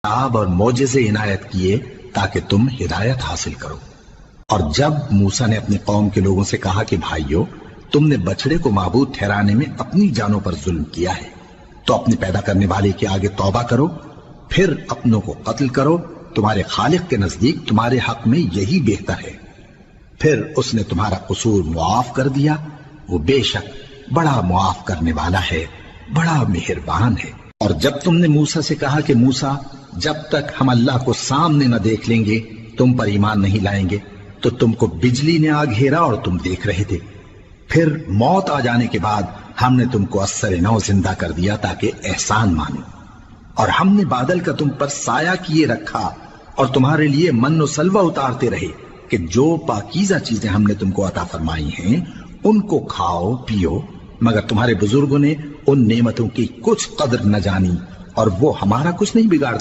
किताब और मोजिज़े इनायत किए ताकि तुम हिदायत हासिल करो। और जब मूसा ने अपनी कौम के लोगों से कहा कि भाइयों, तुमने बछड़े को माबूद ठहराने में अपनी जानों पर जुल्म किया है, तो अपने पैदा करने वाले के आगे तौबा करो, फिर अपनों को कत्ल करो। तुम्हारे खालिक के नजदीक तुम्हारे हक में यही बेहतर है। फिर उसने तुम्हारा कसूर मुआफ कर दिया। वो बेशक बड़ा मुआफ करने वाला है, बड़ा मेहरबान है। और जब तुमने मूसा से कहा कि मूसा, जब तक हम अल्लाह को सामने न देख लेंगे तुम पर ईमान नहीं लाएंगे, तो तुमको बिजली ने आ घेरा और तुम देख रहे थे। फिर मौत आ जाने के बाद हमने तुमको अस्सर नौ जिंदा कर दिया ताकि एहसान मानो। और हमने बादल का तुम पर साया किए रखा और तुम्हारे लिए मन्नो सलवा उतारते रहे कि जो पाकीज़ा चीजें हमने तुमको अता फरमाई हैं उनको खाओ पियो, मगर तुम्हारे बुजुर्गों ने उन नेमतों की कुछ कदर न जानी और वो हमारा कुछ नहीं बिगाड़